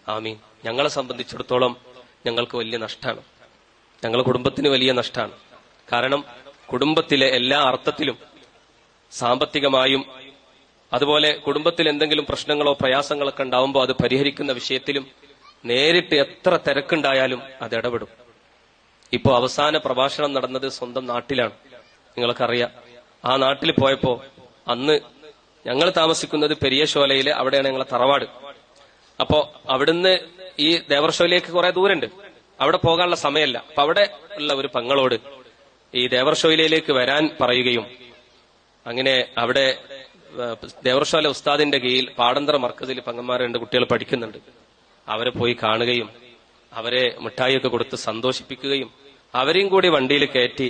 ആമീൻ. ഞങ്ങളെ സംബന്ധിച്ചിടത്തോളം ഞങ്ങൾക്ക് വലിയ നഷ്ടമാണ്, ഞങ്ങളുടെ കുടുംബത്തിന് വലിയ നഷ്ടമാണ്. കാരണം കുടുംബത്തിലെ എല്ലാ അർത്ഥത്തിലും, സാമ്പത്തികമായും അതുപോലെ കുടുംബത്തിൽ എന്തെങ്കിലും പ്രശ്നങ്ങളോ പ്രയാസങ്ങളൊക്കെ ഉണ്ടാവുമ്പോൾ അത് പരിഹരിക്കുന്ന വിഷയത്തിലും നേരിട്ട് എത്ര തിരക്കുണ്ടായാലും അത് ഇടപെടും. ഇപ്പോ അവസാന പ്രഭാഷണം നടന്നത് സ്വന്തം നാട്ടിലാണ്, നിങ്ങൾക്കറിയാം. ആ നാട്ടിൽ പോയപ്പോ അന്ന് ഞങ്ങൾ താമസിക്കുന്നത് പെരിയശോലയില്, അവിടെയാണ് ഞങ്ങളെ തറവാട്. അപ്പോ അവിടുന്ന് ഈ ദേവർഷോയിലേക്ക് കുറെ ദൂരമുണ്ട്, അവിടെ പോകാനുള്ള സമയമല്ല. അപ്പൊ അവിടെ ഉള്ള ഒരു പെങ്ങളോട് ഈ ദേവർഷോയിലേക്ക് വരാൻ പറയുകയും അങ്ങനെ അവിടെ ദേവർഷോല ഉസ്താദിന്റെ കീഴിൽ പാടന്തറ മർക്കസിൽ പെങ്ങന്മാർ 2 കുട്ടികൾ പഠിക്കുന്നുണ്ട്. അവരെ പോയി കാണുകയും അവരെ മിഠായിയൊക്കെ കൊടുത്ത് സന്തോഷിപ്പിക്കുകയും അവരെയും കൂടി വണ്ടിയിൽ കയറ്റി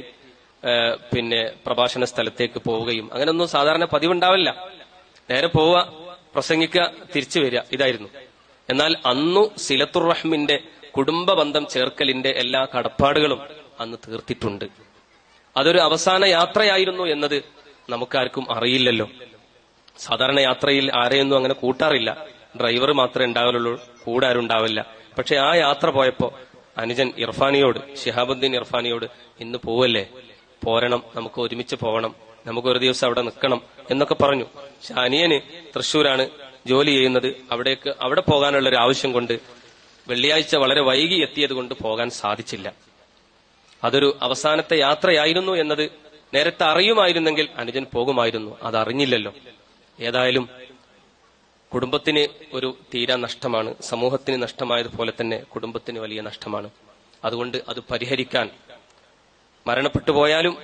പിന്നെ പ്രഭാഷണ സ്ഥലത്തേക്ക് പോവുകയും, അങ്ങനെയൊന്നും സാധാരണ പതിവുണ്ടാവില്ല. നേരെ പോവുക, പ്രസംഗിക്കുക, തിരിച്ചു വരിക, ഇതായിരുന്നു. എന്നാൽ അന്നു സിലത്തുർ റഹ്മിന്റെ കുടുംബ ബന്ധം ചേർക്കലിന്റെ എല്ലാ കടപ്പാടുകളും അന്ന് തീർത്തിട്ടുണ്ട്. അതൊരു അവസാന യാത്രയായിരുന്നു എന്നത് നമുക്കാർക്കും അറിയില്ലല്ലോ. സാധാരണ യാത്രയിൽ ആരെയൊന്നും അങ്ങനെ കൂട്ടാറില്ല, ഡ്രൈവർ മാത്രമേ ഉണ്ടാവുള്ളൂ, കൂടെ ആരും ഉണ്ടാവില്ല. പക്ഷെ ആ യാത്ര പോയപ്പോ അനുജൻ ഇർഫാനിയോട്, ഷിഹാബുദ്ദീൻ ഇർഫാനിയോട്, ഇന്ന് പോവല്ലേ, പോരണം, നമുക്ക് ഒരുമിച്ച് പോകണം, നമുക്ക് ഒരു ദിവസം അവിടെ നിൽക്കണം എന്നൊക്കെ പറഞ്ഞു. പക്ഷെ അനിയന് തൃശ്ശൂരാണ് ജോലി ചെയ്യുന്നത്, അവിടെ പോകാനുള്ള ഒരു ആവശ്യം കൊണ്ട് വെള്ളിയാഴ്ച വളരെ വൈകി എത്തിയത് കൊണ്ട് പോകാൻ സാധിച്ചില്ല. അതൊരു അവസാനത്തെ യാത്രയായിരുന്നു എന്നത് നേരത്തെ അറിയുമായിരുന്നെങ്കിൽ അനുജൻ പോകുമായിരുന്നു, അതറിഞ്ഞില്ലല്ലോ. ഏതായാലും കുടുംബത്തിന് ഒരു തീരാ നഷ്ടമാണ്, സമൂഹത്തിന് നഷ്ടമായതുപോലെ തന്നെ കുടുംബത്തിന് വലിയ നഷ്ടമാണ്. അതുകൊണ്ട് അത് പരിഹരിക്കാൻ, മരണപ്പെട്ടു പോയാലും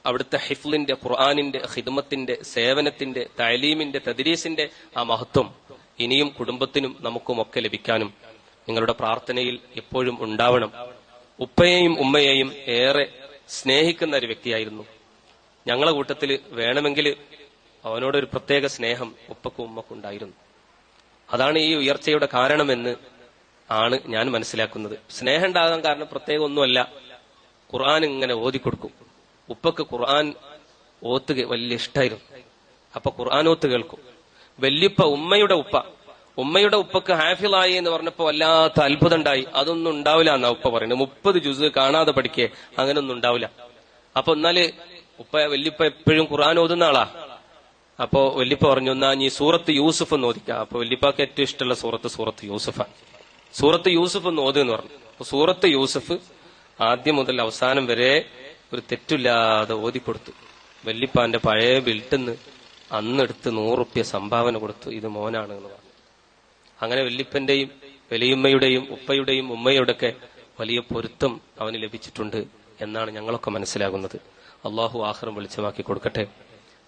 അവിടുത്തെ ഹിഫ്ലിന്റെ, ഖുർആനിന്റെ, ഖിദ്മത്തിന്റെ, സേവനത്തിന്റെ, തഅലീമിന്റെ, തദ്രീസിന്റെ ആ മഹത്വം ഇനിയും കുടുംബത്തിനും നമുക്കുമൊക്കെ ലഭിക്കാനും നിങ്ങളുടെ പ്രാർത്ഥനയിൽ എപ്പോഴും ഉണ്ടാവണം. ഉപ്പയെയും ഉമ്മയെയും ഏറെ സ്നേഹിക്കുന്ന ഒരു വ്യക്തിയായിരുന്നു. ഞങ്ങളെ കൂട്ടത്തിൽ വേണമെങ്കിൽ അവനോടൊരു പ്രത്യേക സ്നേഹം ഉപ്പക്കും ഉമ്മക്കും ഉണ്ടായിരുന്നു. അതാണ് ഈ ഉയർച്ചയുടെ കാരണമെന്ന് ആണ് ഞാൻ മനസ്സിലാക്കുന്നത്. സ്നേഹം ഉണ്ടാകാൻ കാരണം പ്രത്യേകം ഒന്നുമല്ല, ഖുർആൻ ഇങ്ങനെ ഓതിക്കൊടുക്കും. ഉപ്പക്ക് ഖുർആൻ ഓത്ത് വലിയ ഇഷ്ടമായിരുന്നു. അപ്പൊ ഖുർആൻ ഓത്ത് കേൾക്കും. വല്യുപ്പ, ഉമ്മയുടെ ഉപ്പക്ക് ഹാഫിളായി എന്ന് പറഞ്ഞപ്പോ വല്ലാത്ത അത്ഭുതം ഉണ്ടായി. അതൊന്നും ഉണ്ടാവില്ല എന്നാ ഉപ്പ പറയുന്നത്. 30 ജുസ് കാണാതെ പഠിക്കേ, അങ്ങനൊന്നും ഉണ്ടാവില്ല. അപ്പൊ എന്നാല് വല്യുപ്പ എപ്പോഴും ഖുർആൻ ഓതുന്ന ആളാ. അപ്പോ വല്യപ്പ പറഞ്ഞു, എന്നാ നീ സൂറത്ത് യൂസുഫ് എന്ന് ഓദിക്കാം. അപ്പൊ വല്യപ്പാക്ക് ഏറ്റവും ഇഷ്ടമുള്ള സൂറത്ത് യൂസുഫാണ്. സൂറത്ത് യൂസുഫ് എന്ന് ഓത് എന്ന് പറഞ്ഞു. അപ്പൊ സൂറത്ത് യൂസുഫ് ആദ്യം മുതൽ അവസാനം വരെ ഒരു തെറ്റില്ലാതെ ഓതിക്കൊടുത്തു. വല്യപ്പാന്റെ പഴയ ബിൽട്ടിന്ന് അന്നെടുത്ത് 100 റുപ്യ സംഭാവന കൊടുത്തു, ഇത് മോനാണ് എന്ന് പറഞ്ഞു. അങ്ങനെ വല്യപ്പന്റെയും വലിയുമ്മയുടെയും ഉപ്പയുടെയും ഉമ്മയുടെയൊക്കെ വലിയ പൊരുത്തം അവന് ലഭിച്ചിട്ടുണ്ട് എന്നാണ് ഞങ്ങളൊക്കെ മനസ്സിലാകുന്നത്. അള്ളാഹു ആഖിറം വെളിച്ചമാക്കി കൊടുക്കട്ടെ.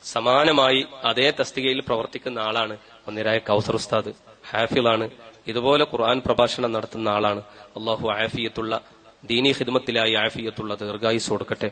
സമാനമായി അതേ തസ്തികയിൽ പ്രവർത്തിക്കുന്ന ആളാണ് ഒന്നിരായ കൗസർ ഉസ്താദ്. ഹാഫിളാണ്, ഇതുപോലെ ഖുർആൻ പ്രഭാഷണം നടത്തുന്ന ആളാണ്. അള്ളാഹു ആഫിയത്തുള്ള, ദീനീ ഖിദ്മത്തിലായി ആഫിയത്തുള്ള ദീർഘായുസ് കൊടുക്കട്ടെ.